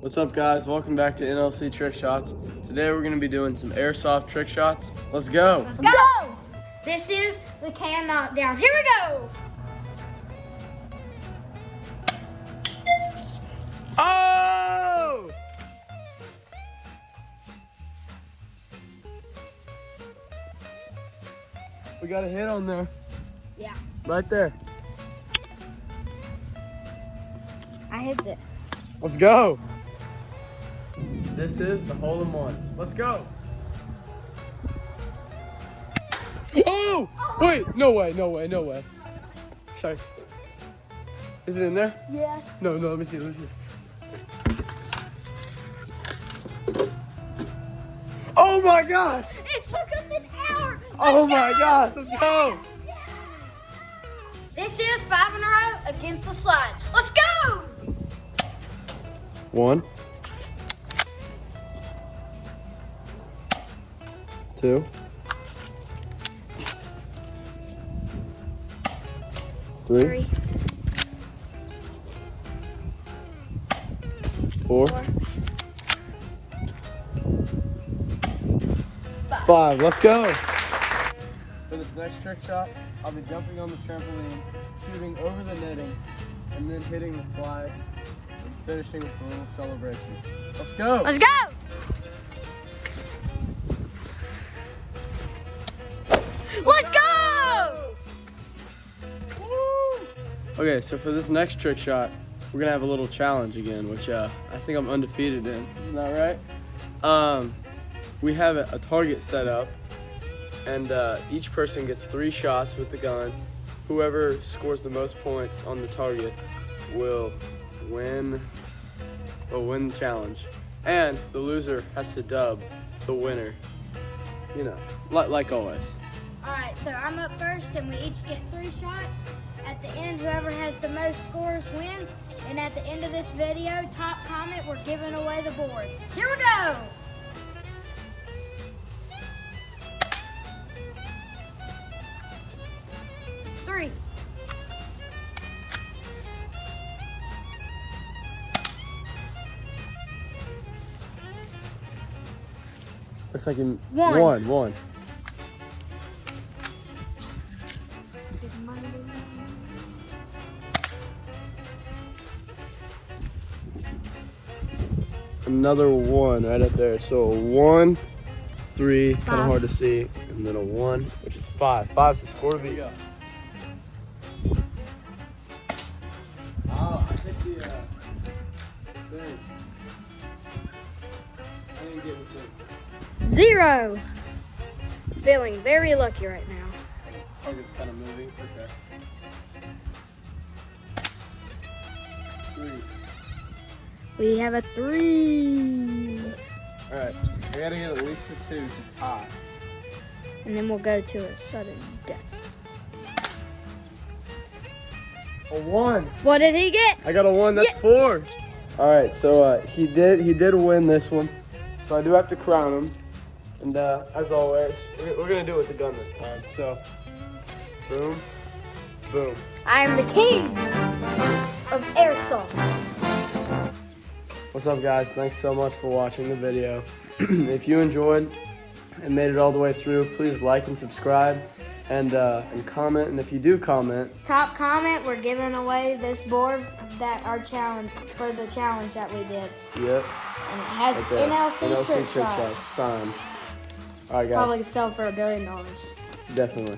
What's up, guys? Welcome back to NLC Trick Shots. Today we're going to be doing some airsoft trick shots. Let's go! Let's go! This is the can knockdown. Here we go! Oh! We got a hit on there. Yeah. Right there. I hit it. Let's go! This is the hole-in-one. Let's go! Oh! Wait! No way! No way! No way! Sorry. Is it in there? Yes. No, let me see. Let me see. Oh my gosh! It took us an hour. Oh my gosh! Let's go! This is 5 in a row against the slide. Let's go! 1, 2, 3, 4, 5. Let's go! For this next trick shot, I'll be jumping on the trampoline, shooting over the netting, and then hitting the slide, and finishing with a little celebration. Let's go! Let's go! Let's go! Woo! Okay, so for this next trick shot, we're gonna have a little challenge again, which I think I'm undefeated in. Isn't that right? We have a target set up, and each person gets 3 shots with the gun. Whoever scores the most points on the target will win the challenge, and the loser has to dub the winner. You know, like always. All right, so I'm up first, and we each get 3 shots. At the end, whoever has the most scores wins. And at the end of this video, top comment, we're giving away the board. Here we go! Three. Looks like you One. One. Another 1 right up there. So a 1, 3, kind of 5. hard to see, and then a 1, which is 5. 5's the score to beat. Oh, I hit the thing. I didn't get anything. 0. Feeling very lucky right now. Target's kind of moving. Okay. 3. We have a 3. All right, I gotta get at least a 2 to tie. And then we'll go to a sudden death. A 1. What did he get? I got a 1. That's 4. All right, so he did win this one. So I do have to crown him. And as always, we're gonna do it with the gun this time. So, boom, boom. I am the king of Airsoft. What's up, guys? Thanks so much for watching the video. If you enjoyed and made it all the way through, please like and subscribe and comment. And if you do comment, Top comment, we're giving away this board that our challenge for the challenge that we did. yep, And it has right there. NLC trick shots. signed. All right, guys, Probably sell for $1 billion. definitely.